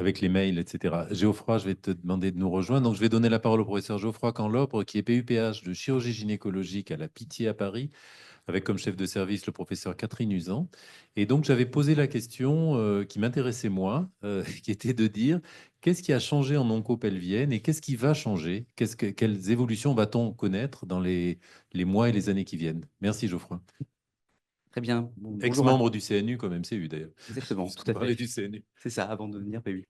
avec les mails, etc. Geoffroy, je vais te demander de nous rejoindre. Donc, je vais donner la parole au professeur Geoffroy Canlobre, qui est PUPH de chirurgie gynécologique à la Pitié à Paris, avec comme chef de service le professeur Catherine Usan. Et donc, j'avais posé la question qui m'intéressait moi, qui était de dire qu'est-ce qui a changé en oncopelvienne et qu'est-ce qui va changer? Quelles évolutions va-t-on connaître dans les mois et les années qui viennent? Merci, Geoffroy. Très bien. Bonjour à Ex-membre du CNU comme MCU d'ailleurs, exactement, tout puisqu'on à fait. parlait du CNU. C'est ça, avant de devenir PU.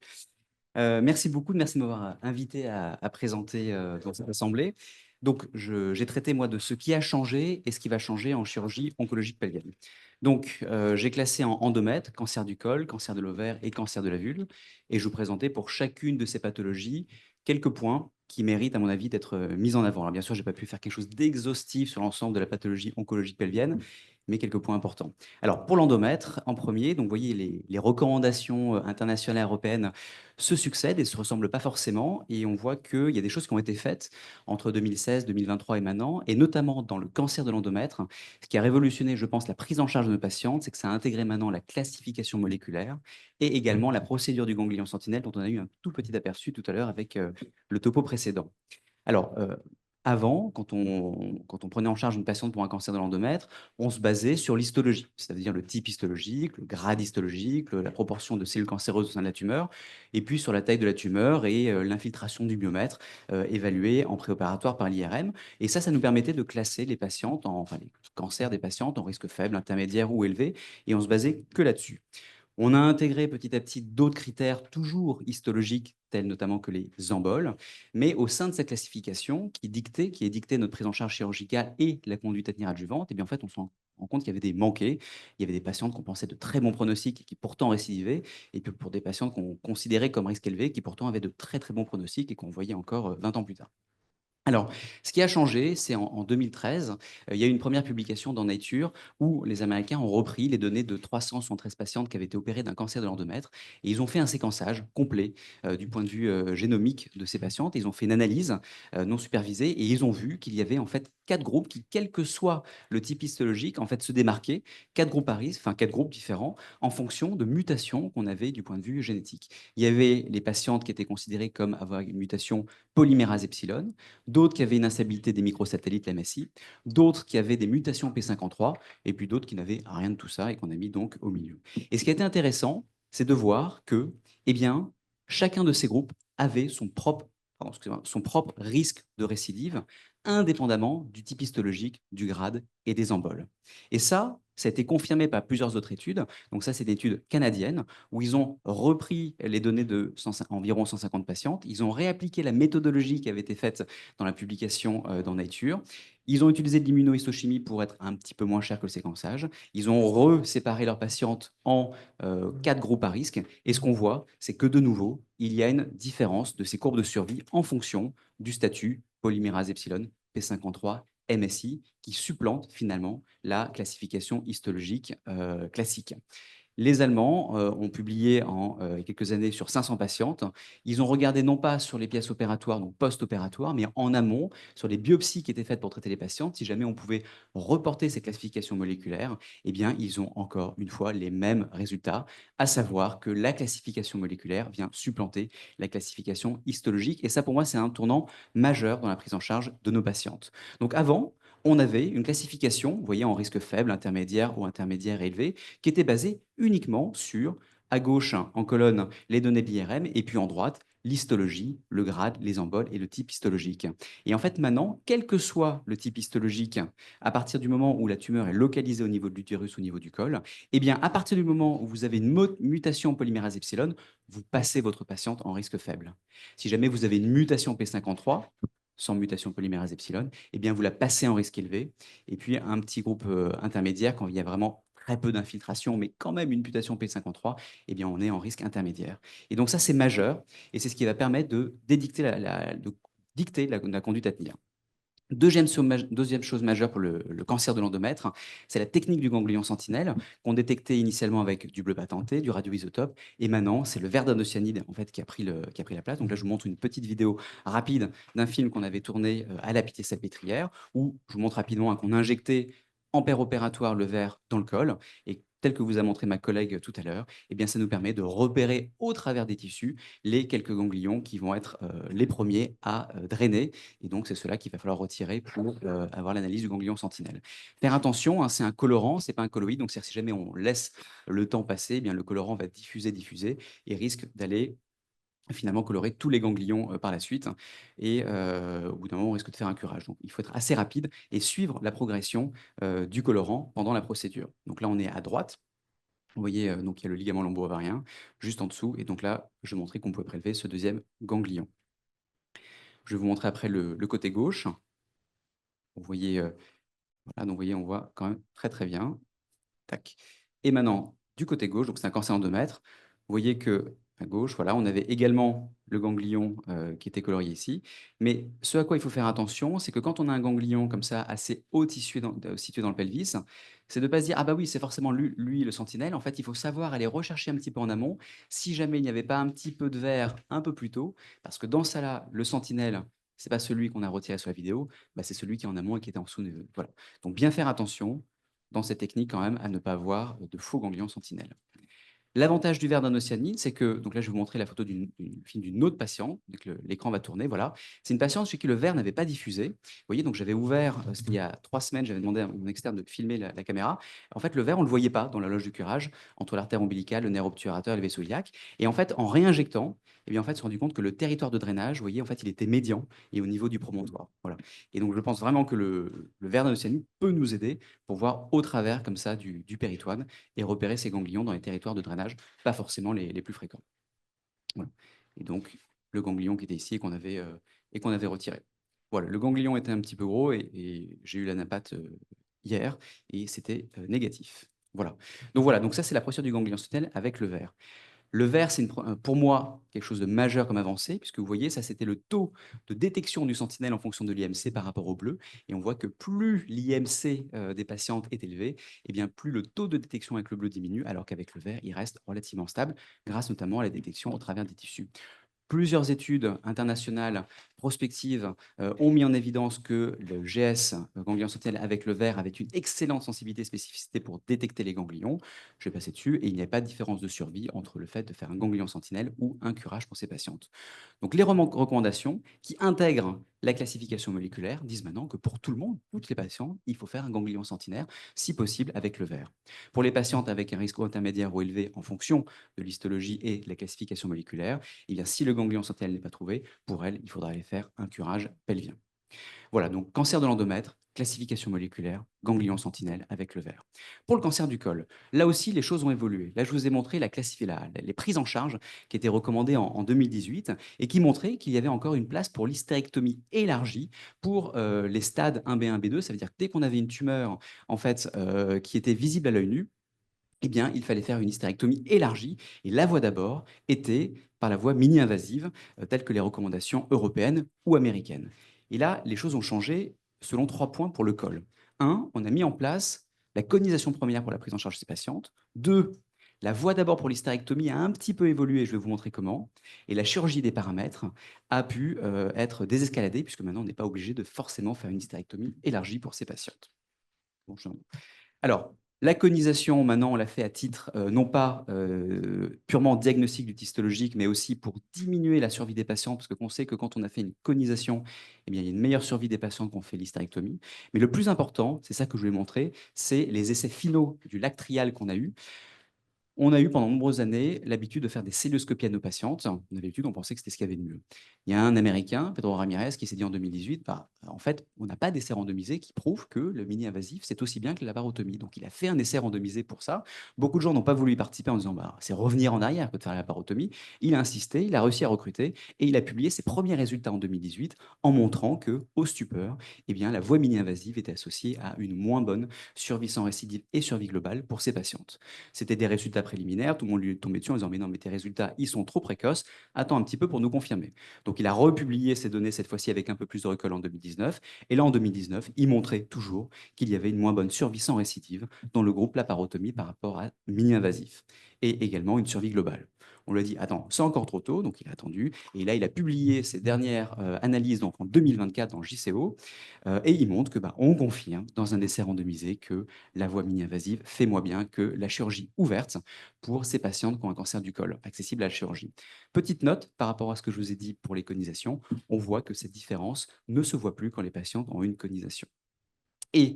Merci beaucoup, merci de m'avoir invité à présenter dans cette assemblée. Donc, j'ai traité, moi, de ce qui a changé et ce qui va changer en chirurgie oncologique pelvienne. Donc, j'ai classé en endomètre, cancer du col, cancer de l'ovaire et cancer de la vulve. Et je vous présentais pour chacune de ces pathologies quelques points qui méritent, à mon avis, d'être mis en avant. Alors, bien sûr, je n'ai pas pu faire quelque chose d'exhaustif sur l'ensemble de la pathologie oncologique pelvienne, mais quelques points importants. Alors, pour l'endomètre, en premier, donc, vous voyez, les recommandations internationales européennes se succèdent et ne se ressemblent pas forcément. Et on voit qu'il y a des choses qui ont été faites entre 2016, 2023 et maintenant, et notamment dans le cancer de l'endomètre. Ce qui a révolutionné, je pense, la prise en charge de nos patientes, c'est que ça a intégré maintenant la classification moléculaire et également la procédure du ganglion sentinelle, dont on a eu un tout petit aperçu tout à l'heure avec le topo précédent. Alors, avant, quand on prenait en charge une patiente pour un cancer de l'endomètre, on se basait sur l'histologie, c'est-à-dire le type histologique, le grade histologique, la proportion de cellules cancéreuses au sein de la tumeur, et puis sur la taille de la tumeur et l'infiltration du biomètre évalué en préopératoire par l'IRM. Et ça nous permettait de classer les patientes, enfin les cancers des patientes en risque faible, intermédiaire ou élevé, et on se basait que là-dessus. On a intégré petit à petit d'autres critères, toujours histologiques, tels notamment que les emboles, mais au sein de cette classification qui est dictée notre prise en charge chirurgicale et la conduite à tenir adjuvante, et bien en fait, on se rend compte qu'il y avait des manqués. Il y avait des patientes qu'on pensait de très bons pronostics et qui pourtant récidivaient, et puis pour des patientes qu'on considérait comme risque élevé, qui pourtant avaient de très très bons pronostics et qu'on voyait encore 20 ans plus tard. Alors, ce qui a changé, c'est en 2013, il y a eu une première publication dans Nature où les Américains ont repris les données de 373 patientes qui avaient été opérées d'un cancer de l'endomètre et ils ont fait un séquençage complet du point de vue génomique de ces patientes. Ils ont fait une analyse non supervisée et ils ont vu qu'il y avait en fait 4 groupes qui, quel que soit le type histologique, en fait se démarquaient, 4 groupes à risque, enfin 4 groupes différents en fonction de mutations qu'on avait du point de vue génétique. Il y avait les patientes qui étaient considérées comme avoir une mutation polymérase epsilon, d'autres qui avaient une instabilité des microsatellites, la MSI, d'autres qui avaient des mutations P53, et puis d'autres qui n'avaient rien de tout ça et qu'on a mis donc au milieu. Et ce qui a été intéressant, c'est de voir que, eh bien, chacun de ces groupes avait son propre risque de récidive, indépendamment du type histologique, du grade et des emboles. Et ça a été confirmé par plusieurs autres études. Donc ça, c'est des études canadiennes où ils ont repris les données de environ 150 patientes. Ils ont réappliqué la méthodologie qui avait été faite dans la publication dans Nature. Ils ont utilisé de l'immunohistochimie pour être un petit peu moins cher que le séquençage. Ils ont séparé leurs patientes en 4 groupes à risque. Et ce qu'on voit, c'est que de nouveau, il y a une différence de ces courbes de survie en fonction du statut polymérase epsilon, P53, MSI, qui supplante finalement la classification histologique classique. Les Allemands ont publié en quelques années sur 500 patientes. Ils ont regardé non pas sur les pièces opératoires, donc post-opératoires, mais en amont, sur les biopsies qui étaient faites pour traiter les patientes. Si jamais on pouvait reporter ces classifications moléculaires, eh bien, ils ont encore une fois les mêmes résultats, à savoir que la classification moléculaire vient supplanter la classification histologique. Et ça, pour moi, c'est un tournant majeur dans la prise en charge de nos patientes. Donc avant, on avait une classification, vous voyez, en risque faible, intermédiaire ou intermédiaire élevé, qui était basée uniquement sur, à gauche, en colonne, les données de l'IRM, et puis en droite, l'histologie, le grade, les emboles et le type histologique. Et en fait, maintenant, quel que soit le type histologique, à partir du moment où la tumeur est localisée au niveau de l'utérus, au niveau du col, eh bien, à partir du moment où vous avez une mutation polymérase epsilon, vous passez votre patiente en risque faible. Si jamais vous avez une mutation P53, sans mutation polymérase epsilon, eh bien, vous la passez en risque élevé. Et puis, un petit groupe intermédiaire, quand il y a vraiment très peu d'infiltration, mais quand même une mutation P53, eh bien, on est en risque intermédiaire. Et donc, ça, c'est majeur. Et c'est ce qui va permettre de dicter la conduite à tenir. Deuxième chose majeure pour le cancer de l'endomètre, c'est la technique du ganglion sentinelle qu'on détectait initialement avec du bleu patenté, du radioisotope, et maintenant c'est le verre d'indocyanide en fait qui a pris la place. Donc là, je vous montre une petite vidéo rapide d'un film qu'on avait tourné à la Pitié-Salpêtrière, où je vous montre rapidement qu'on injectait en opératoire le verre dans le col, et tel que vous a montré ma collègue tout à l'heure, eh bien, ça nous permet de repérer au travers des tissus les quelques ganglions qui vont être les premiers à drainer. Et donc, c'est cela qu'il va falloir retirer pour avoir l'analyse du ganglion sentinelle. Faire attention, hein, c'est un colorant, c'est pas un colloïde. Donc, si jamais on laisse le temps passer, eh bien, le colorant va diffuser et risque d'aller finalement colorer tous les ganglions par la suite. Et au bout d'un moment, on risque de faire un curage. Donc, il faut être assez rapide et suivre la progression du colorant pendant la procédure. Donc là, on est à droite. Vous voyez, donc il y a le ligament lombo-ovarien juste en dessous. Et donc là, je montrais qu'on pouvait prélever ce deuxième ganglion. Je vais vous montrer après le côté gauche. Vous voyez, voilà, donc vous voyez, on voit quand même très très bien. Tac. Et maintenant, du côté gauche, donc c'est un cancer en 2 mètres. Vous voyez que à gauche, voilà, on avait également le ganglion qui était colorié ici. Mais ce à quoi il faut faire attention, c'est que quand on a un ganglion comme ça, assez haut situé dans le pelvis, c'est de ne pas se dire, ah bah oui, c'est forcément lui, le sentinelle. En fait, il faut savoir aller rechercher un petit peu en amont si jamais il n'y avait pas un petit peu de vert un peu plus tôt. Parce que dans ça là, le sentinelle, c'est pas celui qu'on a retiré sur la vidéo, bah, c'est celui qui est en amont et qui était en dessous. Voilà. Donc bien faire attention dans cette technique quand même à ne pas avoir de faux ganglions sentinelles. L'avantage du verre d'un ocyanide, c'est que, donc là je vais vous montrer la photo d'une autre patiente, donc l'écran va tourner, voilà. C'est une patiente chez qui le verre n'avait pas diffusé. Vous voyez, donc j'avais ouvert, c'était il y a 3 semaines, j'avais demandé à mon externe de filmer la caméra. En fait, le verre, on ne le voyait pas dans la loge de curage, entre l'artère ombilicale, le nerf obturateur et le vaisseau iliaque. Et en fait, en réinjectant, eh bien, en fait, on s'est rendu compte que le territoire de drainage, vous voyez, en fait, il était médian et au niveau du promontoire. Voilà. Et donc, je pense vraiment que le verre d'un ocyanide peut nous aider pour voir au travers, comme ça, du péritoine et repérer ces ganglions dans les territoires de drainage, pas forcément les plus fréquents. Voilà. Et donc, le ganglion qui était ici et qu'on avait retiré. Voilà, le ganglion était un petit peu gros et j'ai eu l'anapathe hier et c'était négatif. Voilà. Donc voilà, donc ça c'est la procédure du ganglion sentinelle avec le verre. Le vert, c'est pour moi quelque chose de majeur comme avancée, puisque vous voyez, ça c'était le taux de détection du sentinelle en fonction de l'IMC par rapport au bleu. Et on voit que plus l'IMC des patientes est élevé, et bien plus le taux de détection avec le bleu diminue, alors qu'avec le vert, il reste relativement stable, grâce notamment à la détection au travers des tissus. Plusieurs études internationales prospectives ont mis en évidence que le GS, le ganglion sentinelle avec le verre, avait une excellente sensibilité et spécificité pour détecter les ganglions. Je vais passer dessus et il n'y a pas de différence de survie entre le fait de faire un ganglion sentinelle ou un curage pour ces patientes. Donc les recommandations qui intègrent la classification moléculaire disent maintenant que pour tout le monde, toutes les patients, il faut faire un ganglion sentinelle, si possible avec le verre. Pour les patientes avec un risque intermédiaire ou élevé en fonction de l'histologie et de la classification moléculaire, eh bien, si le ganglion sentinelle n'est pas trouvé, pour elle, il faudra aller faire un curage pelvien. Voilà, donc cancer de l'endomètre, classification moléculaire, ganglion sentinelle avec le verre. Pour le cancer du col, là aussi, les choses ont évolué. Là, je vous ai montré les prises en charge qui étaient recommandées en 2018 et qui montraient qu'il y avait encore une place pour l'hystérectomie élargie pour les stades 1B, 1B2. Ça veut dire que dès qu'on avait une tumeur en fait, qui était visible à l'œil nu, eh bien, il fallait faire une hystérectomie élargie. Et la voie d'abord était par la voie mini-invasive, telle que les recommandations européennes ou américaines. Et là, les choses ont changé selon 3 points pour le col. Un, on a mis en place la conisation première pour la prise en charge de ces patientes. Deux, la voie d'abord pour l'hystérectomie a un petit peu évolué, je vais vous montrer comment. Et la chirurgie des paramètres a pu être désescaladée, puisque maintenant, on n'est pas obligé de forcément faire une hystérectomie élargie pour ces patientes. Bon, alors, la conisation, maintenant, on l'a fait à titre non pas purement diagnostic du histologique, mais aussi pour diminuer la survie des patients, parce qu'on sait que quand on a fait une conisation, eh bien, il y a une meilleure survie des patients qu'on fait l'hystérectomie. Mais le plus important, c'est ça que je voulais montrer, c'est les essais finaux du lac trial qu'on a eu. On a eu pendant de nombreuses années l'habitude de faire des célioscopies à nos patientes. On avait l'habitude, on pensait que c'était ce qu'il y avait de mieux. Il y a un Américain, Pedro Ramirez, qui s'est dit en 2018, bah, en fait, on n'a pas d'essai randomisé qui prouve que le mini-invasif, c'est aussi bien que la laparotomie. Donc, il a fait un essai randomisé pour ça. Beaucoup de gens n'ont pas voulu y participer en disant, bah, c'est revenir en arrière que de faire la laparotomie. Il a insisté, il a réussi à recruter et il a publié ses premiers résultats en 2018 en montrant que, au stupeur, eh bien, la voie mini-invasive était associée à une moins bonne survie sans récidive et survie globale pour ces patientes. C'était des résultats préliminaires, tout le monde lui est tombé dessus en disant mais non, mais tes résultats, ils sont trop précoces, attends un petit peu pour nous confirmer. Donc il a republié ces données cette fois-ci avec un peu plus de recul en 2019, et là en 2019, il montrait toujours qu'il y avait une moins bonne survie sans récidive dans le groupe laparotomie par rapport à mini-invasif, et également une survie globale. On lui a dit: «Attends, c'est encore trop tôt», donc il a attendu et là, il a publié ses dernières, analyses donc en 2024 dans JCO, et il montre que, bah, on confirme dans un essai randomisé que la voie mini-invasive fait moins bien que la chirurgie ouverte pour ces patientes qui ont un cancer du col, accessible à la chirurgie. Petite note par rapport à ce que je vous ai dit pour les conisations, on voit que cette différence ne se voit plus quand les patientes ont une conisation. Et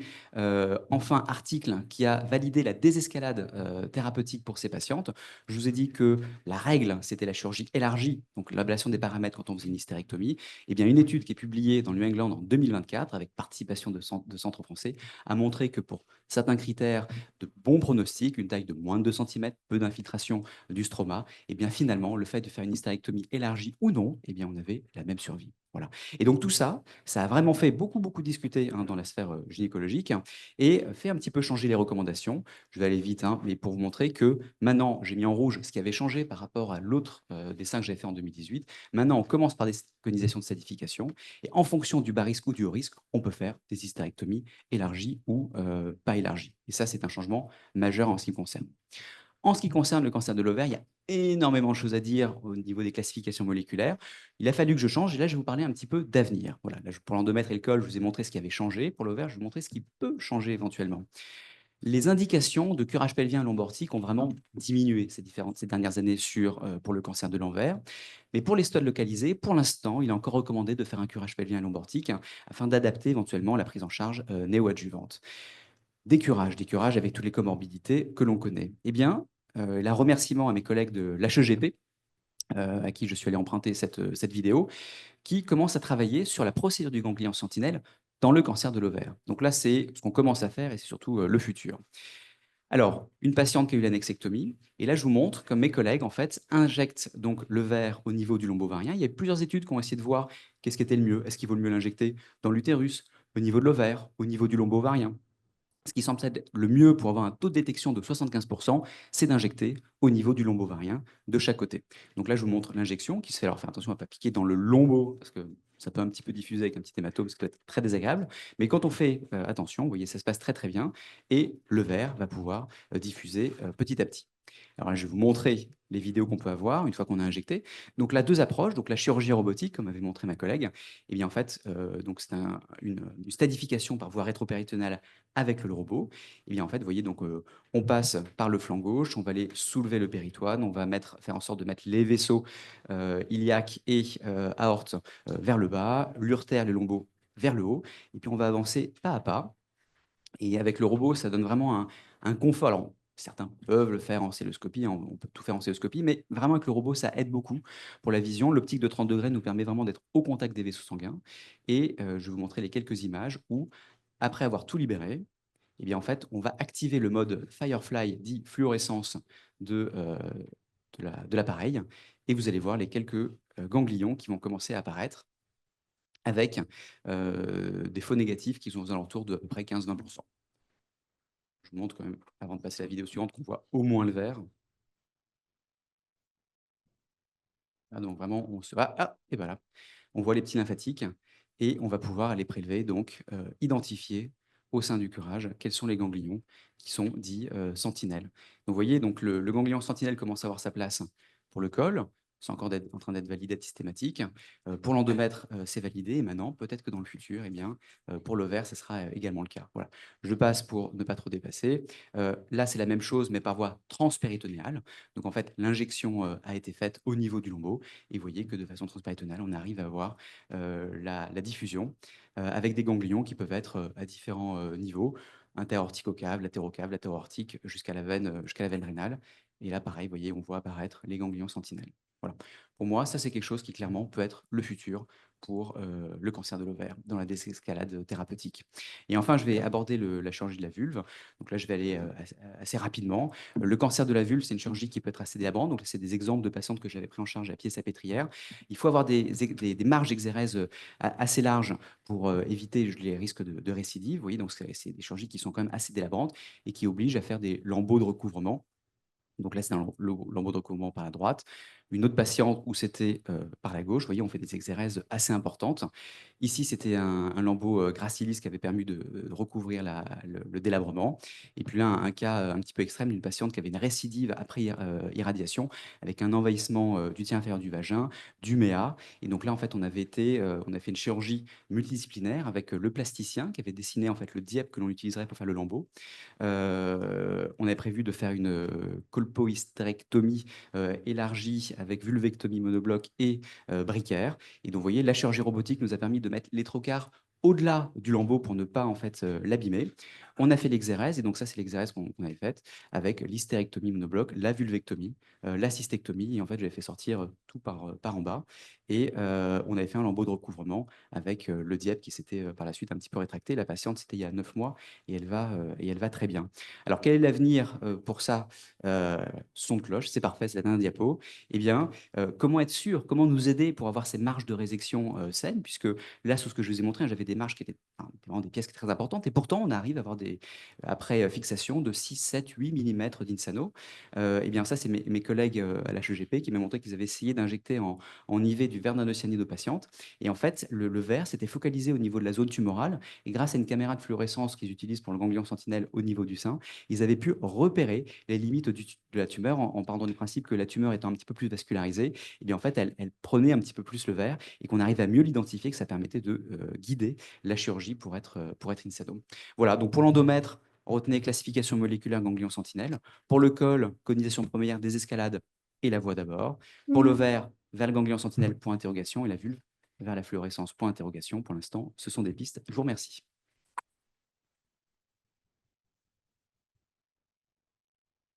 enfin, article qui a validé la désescalade thérapeutique pour ces patientes. Je vous ai dit que la règle, c'était la chirurgie élargie, donc l'ablation des paramètres quand on faisait une hystérectomie. Eh bien, une étude qui est publiée dans le New England en 2024, avec participation de centres français, a montré que pour certains critères de bon pronostic, une taille de moins de 2 centimètres, peu d'infiltration du stroma, eh bien, finalement, le fait de faire une hystérectomie élargie ou non, eh bien, on avait la même survie. Voilà. Et donc tout ça, ça a vraiment fait beaucoup, beaucoup discuter dans la sphère gynécologique et fait un petit peu changer les recommandations. Je vais aller vite, mais pour vous montrer que maintenant, j'ai mis en rouge ce qui avait changé par rapport à l'autre dessin que j'avais fait en 2018. Maintenant, on commence par des conisations de sadification et en fonction du bas risque ou du haut risque, on peut faire des hystérectomies élargies ou pas élargies. Et ça, c'est un changement majeur en ce qui me concerne. En ce qui concerne le cancer de l'ovaire, il y a énormément de choses à dire au niveau des classifications moléculaires. Il a fallu que je change et là, je vais vous parler un petit peu d'avenir. Voilà, là, pour l'endomètre et le col, je vous ai montré ce qui avait changé. Pour l'ovaire, je vais vous montrer ce qui peut changer éventuellement. Les indications de curage pelvien et lombortique ont vraiment diminué ces dernières années pour le cancer de l'ovaire. Mais pour les stades localisés, pour l'instant, il est encore recommandé de faire un curage pelvien et lombortique afin d'adapter éventuellement la prise en charge néoadjuvante. Des curages avec toutes les comorbidités que l'on connaît. Eh bien, là, remerciement à mes collègues de l'HEGP, à qui je suis allé emprunter cette vidéo, qui commencent à travailler sur la procédure du ganglion sentinelle dans le cancer de l'ovaire. Donc là, c'est ce qu'on commence à faire et c'est surtout le futur. Alors, une patiente qui a eu l'annexectomie, et là, je vous montre comme mes collègues, en fait, injectent donc le verre au niveau du lombovarien. Il y a plusieurs études qui ont essayé de voir qu'est-ce qui était le mieux. Est-ce qu'il vaut le mieux l'injecter dans l'utérus, au niveau de l'ovaire, au niveau du lombovarien? Ce qui semble être le mieux pour avoir un taux de détection de 75%, c'est d'injecter au niveau du lombovarien de chaque côté. Donc là, je vous montre l'injection qui se fait. Alors, faire attention à ne pas piquer dans le lombo, parce que ça peut un petit peu diffuser avec un petit hématome, ce qui peut être très désagréable. Mais quand on fait attention, vous voyez, ça se passe très très bien. Et le verre va pouvoir diffuser petit à petit. Alors là, je vais vous montrer les vidéos qu'on peut avoir une fois qu'on a injecté. Donc là, deux approches. Donc la chirurgie robotique, comme avait montré ma collègue. Et bien en fait, donc c'est une stadification par voie rétropéritonéale avec le robot. Et bien en fait, vous voyez, donc on passe par le flanc gauche, on va aller soulever le péritoine, on va faire en sorte de mettre les vaisseaux iliaques et aorte vers le bas, l'urtère, les lombo vers le haut. Et puis on va avancer pas à pas. Et avec le robot, ça donne vraiment un confort. Alors, certains peuvent le faire en celluloscopie, on peut tout faire en celluloscopie, mais vraiment avec le robot, ça aide beaucoup pour la vision. L'optique de 30 degrés nous permet vraiment d'être au contact des vaisseaux sanguins. Et je vais vous montrer les quelques images où, après avoir tout libéré, eh bien, en fait, on va activer le mode Firefly, dit fluorescence de l'appareil. Et vous allez voir les quelques ganglions qui vont commencer à apparaître avec des faux négatifs qui sont aux alentours de à peu près 15-20%. Je vous montre quand même, avant de passer à la vidéo suivante, qu'on voit au moins le vert. Ah, donc vraiment, et voilà. On voit les petits lymphatiques et on va pouvoir aller prélever, donc identifier au sein du curage quels sont les ganglions qui sont dits sentinelles. Donc vous voyez, donc le ganglion sentinelle commence à avoir sa place pour le col. C'est encore en train d'être validé, d'être systématique. Pour l'endomètre, c'est validé. Et maintenant, peut-être que dans le futur, eh bien, pour l'ovaire, ce sera également le cas. Voilà. Je passe pour ne pas trop dépasser. Là, c'est la même chose, mais par voie transpéritonéale. Donc, en fait, l'injection a été faite au niveau du lombo. Et vous voyez que de façon transpéritonéale, on arrive à avoir la diffusion avec des ganglions qui peuvent être à différents niveaux, interaorticocave, latérocave, latéro-aortique, jusqu'à la veine rénale. Et là, pareil, vous voyez, on voit apparaître les ganglions sentinelles. Voilà. Pour moi, ça, c'est quelque chose qui clairement peut être le futur pour le cancer de l'ovaire dans la désescalade thérapeutique. Et enfin, je vais aborder la chirurgie de la vulve. Donc là, je vais aller assez rapidement. Le cancer de la vulve, c'est une chirurgie qui peut être assez délabrante. Donc, c'est des exemples de patientes que j'avais pris en charge à pied-salpêtrière. Il faut avoir des marges d'exérèse assez larges pour éviter les risques de récidive. Vous voyez, donc c'est des chirurgies qui sont quand même assez délabrantes et qui obligent à faire des lambeaux de recouvrement. Donc là, c'est un lambeau de recouvrement par la droite. Une autre patiente où c'était par la gauche. Vous voyez, on fait des exérèses assez importantes. Ici, c'était un lambeau gracilis qui avait permis de recouvrir le délabrement. Et puis là, un cas un petit peu extrême d'une patiente qui avait une récidive après irradiation avec un envahissement du tien inférieur du vagin, du méa. Et donc là, en fait, on a fait une chirurgie multidisciplinaire avec le plasticien qui avait dessiné en fait le diep que l'on utiliserait pour faire le lambeau. On avait prévu de faire une colpohystérectomie élargie avec vulvectomie monobloc et bricaire. Et donc, vous voyez, la chirurgie robotique nous a permis de mettre les trocars au-delà du lambeau pour ne pas en fait l'abîmer. On a fait l'exérèse, et donc ça, c'est l'exérèse qu'on avait faite avec l'hystérectomie monobloc, la vulvectomie, la cystectomie, et en fait, j'avais fait sortir tout par en bas. Et on avait fait un lambeau de recouvrement avec le diep qui s'était par la suite un petit peu rétracté. La patiente, c'était il y a 9 mois, et elle va très bien. Alors, quel est l'avenir pour ça Son de cloche, c'est parfait, c'est la dernière diapo. Eh bien, comment être sûr, comment nous aider pour avoir ces marges de résection saines, puisque là, sous ce que je vous ai montré, j'avais des marges qui étaient vraiment des pièces très importantes, et pourtant, on arrive à avoir après fixation de 6, 7, 8 mm d'insano. Eh bien, ça, c'est mes collègues à la HEGP qui m'ont montré qu'ils avaient essayé d'injecter en IV du verre d'inocyanide aux patientes. Et en fait, le verre s'était focalisé au niveau de la zone tumorale, et grâce à une caméra de fluorescence qu'ils utilisent pour le ganglion sentinelle au niveau du sein, ils avaient pu repérer les limites de la tumeur en partant du principe que la tumeur étant un petit peu plus vascularisée, et bien en fait, elle prenait un petit peu plus le verre et qu'on arrive à mieux l'identifier, que ça permettait de guider la chirurgie pour être in situ. Voilà, donc pour l'endomètre, retenez classification moléculaire ganglion sentinelle. Pour le col, colonisation première des escalades et la voie d'abord. Pour l'ovaire, vers le ganglion sentinelle, point d'interrogation, et la vulve, vers la fluorescence, point d'interrogation. Pour l'instant, ce sont des pistes. Je vous remercie.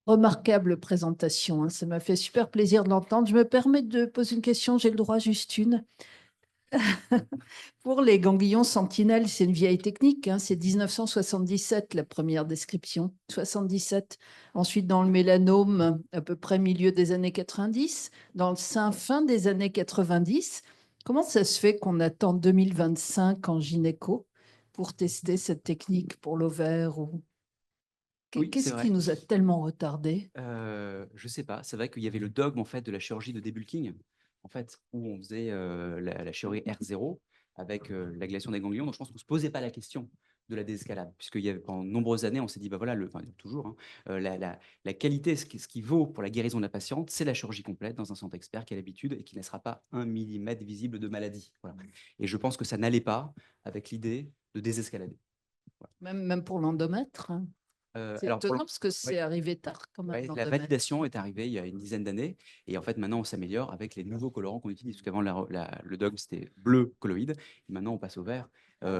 Remarquable présentation, hein. Ça m'a fait super plaisir de l'entendre. Je me permets de poser une question, j'ai le droit juste une. Pour les ganglions sentinelles, c'est une vieille technique, hein. C'est 1977 la première description, 77. Ensuite, dans le mélanome, à peu près milieu des années 90. Dans le sein, fin des années 90. Comment ça se fait qu'on attend 2025 en gynéco pour tester cette technique pour l'ovaire ou... Oui, c'est Qu'est-ce qui vrai. nous a tellement retardé? Je sais pas. C'est vrai qu'il y avait le dogme en fait de la chirurgie de débulking, en fait, où on faisait la chirurgie R0 avec l'ablation des ganglions. Donc je pense qu'on se posait pas la question de la désescalade, puisqu'il y avait pendant de nombreuses années, on s'est dit bah voilà, enfin toujours, hein, la qualité, ce qui vaut pour la guérison de la patiente, c'est la chirurgie complète dans un centre expert qui a l'habitude et qui ne laissera pas un millimètre visible de maladie. Voilà. Et je pense que ça n'allait pas avec l'idée de désescalader. Voilà. Même pour l'endomètre, hein. C'est Alors pour étonnant parce que ouais. c'est arrivé tard quand même, Ouais, la l'endomètre. validation est arrivée il y a une dizaine d'années et en fait maintenant on s'améliore avec les nouveaux colorants qu'on utilise. Parce qu'avant le dogme c'était bleu colloïde et maintenant on passe au vert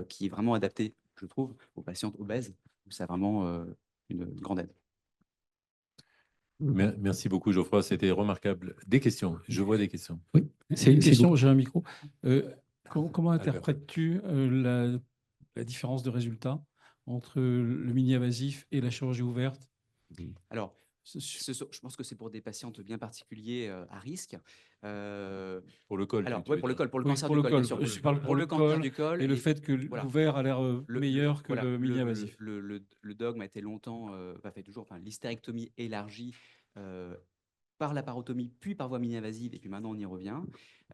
qui est vraiment adapté, je trouve, aux patientes obèses où ça a vraiment une grande aide. Merci beaucoup, Geoffroy. C'était remarquable. Des questions. Je vois des questions. Oui, c'est une question, j'ai un micro. Comment Albert. interprètes-tu la différence de résultat entre le mini-invasif et la chirurgie ouverte? Alors, je pense que c'est pour des patientes bien particuliers à risque. Pour le col, Alors, tu ouais, veux pour le dire. col, pour le Oui, cancer pour du le col, bien col. sûr. Je parle pour le cancer col du col et le fait que voilà. l'ouvert a l'air meilleur que Voilà, le mini-invasif. le dogme a été longtemps, fait toujours, enfin, l'hystérectomie élargie par la parotomie, puis par voie mini-invasive, et puis maintenant on y revient.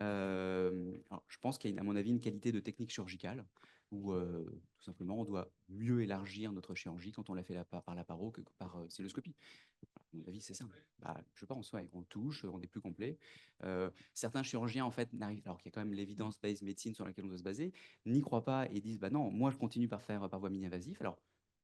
Alors, je pense qu'il y a, à mon avis, une qualité de technique chirurgicale où tout simplement on doit mieux élargir notre chirurgie quand on la fait par la paro que par cystoscopie. À mon avis, c'est ça. Bah, je pense, ouais, on touche, on est plus complet. Certains chirurgiens, en fait, n'arrivent, alors qu'il y a quand même l'évidence-based médecine sur laquelle on doit se baser, n'y croient pas et disent, bah non, moi je continue par faire par voie mini-invasive. Alors,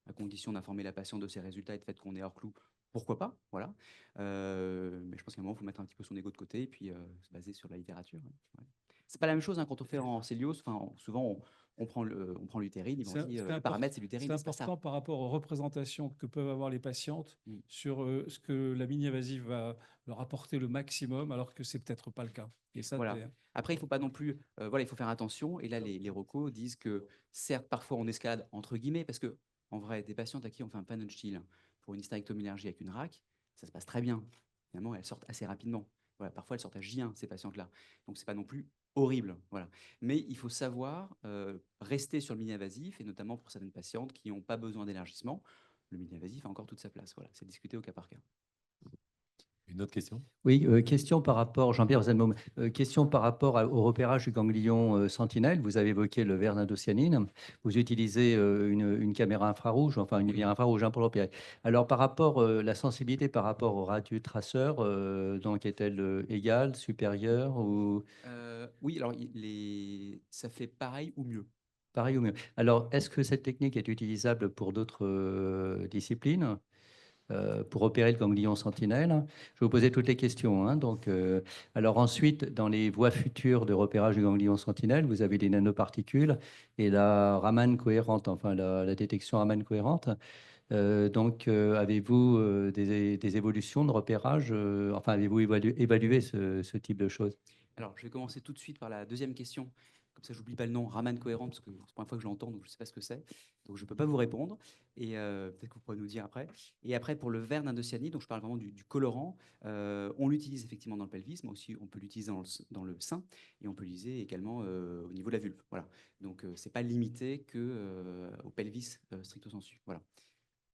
à condition d'informer la patiente de ses résultats et de fait qu'on est hors clou, pourquoi pas, voilà. Mais je pense qu'à un moment, il faut mettre un petit peu son ego de côté et puis se baser sur la littérature. Ouais. C'est pas la même chose hein, quand on fait en céliose. Enfin, souvent, on prend l'utérine, ils vont dire le paramètre, c'est l'utérine, C'est c'est pas ça. important par rapport aux représentations que peuvent avoir les patientes Mm. sur ce que la mini-invasive va leur apporter le maximum, alors que c'est peut-être pas le cas. Et ça, Voilà. Après, il faut pas non plus, voilà, il faut faire attention. Et là, les recos disent que certes, parfois on escalade entre guillemets, parce que en vrai, des patientes à qui on fait un panel style pour une hystérectomie élargie avec une RAC, ça se passe très bien. Finalement, elles sortent assez rapidement. Voilà, parfois elles sortent à J1 ces patientes-là, donc c'est pas non plus horrible. Voilà. Mais il faut savoir rester sur le mini-invasif et notamment pour certaines patientes qui n'ont pas besoin d'élargissement, le mini-invasif a encore toute sa place. Voilà, c'est discuté au cas par cas. Une autre question? Oui, question par rapport, Jean-Pierre Zenbaum, question par rapport au repérage du ganglion sentinelle. Vous avez évoqué le verre d'indocyanine. Vous utilisez une caméra infrarouge, enfin une lumière infrarouge pour le repérer. Alors, par rapport, la sensibilité par rapport au radiotraceur, donc est-elle égale, supérieure ou Oui, alors ça fait pareil ou mieux. pareil ou mieux? Alors, est-ce que cette technique est utilisable pour d'autres disciplines? Pour repérer le ganglion sentinelle. Je vais vous poser toutes les questions, hein. Donc, alors ensuite, dans les voies futures de repérage du ganglion sentinelle, vous avez les nanoparticules et la Raman cohérente, enfin la détection Raman cohérente. Donc, avez-vous des évolutions de repérage enfin, avez-vous évalué ce type de choses? Alors, je vais commencer tout de suite par la deuxième question. Comme ça, j'oublie pas le nom, Raman cohérent, parce que c'est la première fois que je l'entends, donc je ne sais pas ce que c'est. Donc, je ne peux pas vous répondre. Et peut-être que vous pourrez nous dire après. Et après, pour le verre d'indocyanine, donc je parle vraiment du colorant, on l'utilise effectivement dans le pelvis, mais aussi on peut l'utiliser dans le sein, et on peut l'utiliser également au niveau de la vulve. Voilà. Donc, ce n'est pas limité que au pelvis stricto sensu. Voilà.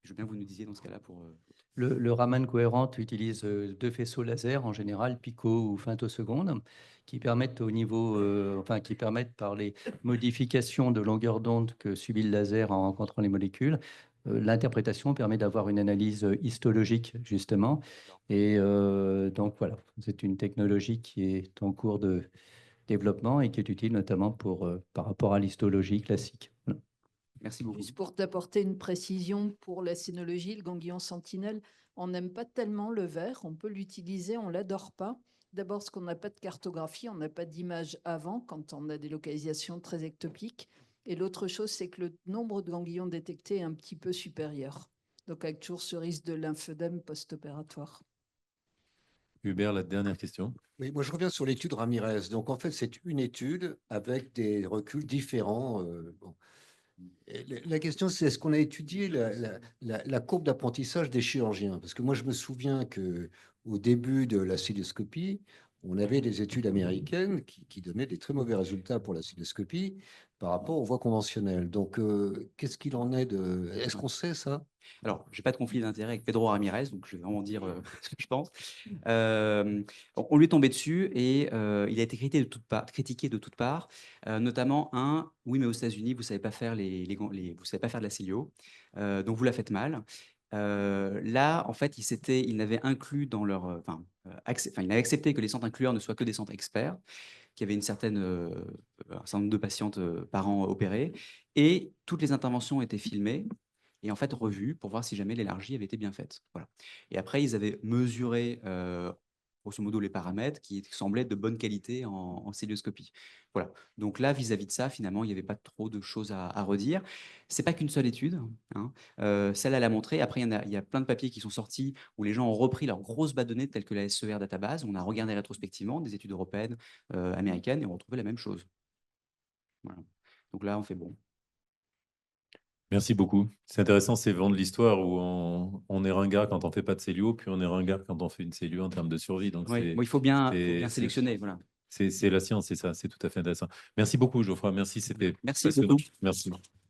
Je veux bien que vous nous disiez dans ce cas-là pour. Le Raman cohérent utilise deux faisceaux laser, en général pico ou femtoseconde, qui permettent au niveau, enfin qui permettent par les modifications de longueur d'onde que subit le laser en rencontrant les molécules, l'interprétation permet d'avoir une analyse histologique justement. Et donc voilà, c'est une technologie qui est en cours de développement et qui est utile notamment pour, par rapport à l'histologie classique. Voilà. Merci beaucoup. Juste pour t'apporter une précision pour la sénologie, le ganglion sentinelle, on n'aime pas tellement le verre, on peut l'utiliser, on ne l'adore pas. D'abord, parce qu'on n'a pas de cartographie, on n'a pas d'image avant quand on a des localisations très ectopiques. Et l'autre chose, c'est que le nombre de ganglions détectés est un petit peu supérieur. Donc, avec toujours ce risque de lymphœdème post-opératoire. Hubert, la dernière question. Oui, moi je reviens sur l'étude Ramirez. Donc en fait, c'est une étude avec des reculs différents. Bon. Et la question, c'est est-ce qu'on a étudié la courbe d'apprentissage des chirurgiens? Parce que moi, je me souviens que au début de la cystoscopie, on avait des études américaines qui donnaient des très mauvais résultats pour la cystoscopie par rapport aux voies conventionnelles. Donc, qu'est-ce qu'il en est de... Est-ce qu'on sait ça? Alors, je n'ai pas de conflit d'intérêt avec Pedro Ramirez, donc je vais vraiment dire ce que je pense. On lui est tombé dessus et il a été critiqué de toutes parts, notamment oui, mais aux États-Unis, vous ne savez pas faire vous savez pas faire de la célio, donc vous la faites mal. Là, en fait, il n'avait inclus dans leur, il avait accepté que les centres inclueurs ne soient que des centres experts, qu'il y avait un certain nombre de patientes par an opérées, et toutes les interventions étaient filmées et en fait revues pour voir si jamais l'élargie avait été bien faite. Voilà. Et après, ils avaient mesuré grosso modo les paramètres qui semblaient de bonne qualité en célioscopie. Voilà. Donc là, vis-à-vis de ça, finalement, il n'y avait pas trop de choses à redire. C'est pas qu'une seule étude, hein. Celle, elle a montré. Après, il y a plein de papiers qui sont sortis où les gens ont repris leurs grosses bases de données telles que la SER Database. On a regardé rétrospectivement des études européennes, américaines, et on retrouvait la même chose. Voilà. Donc là, on fait bon. Merci beaucoup. C'est intéressant, c'est vendre l'histoire où on est ringard quand on ne fait pas de cellio, puis on est ringard quand on fait une cellio en termes de survie. Donc Oui, bon, il faut bien c'est sélectionner. Voilà. la science, c'est ça, c'est tout à fait intéressant. Merci beaucoup, Geoffroy. Merci, c'était Merci passionnant. beaucoup. Merci.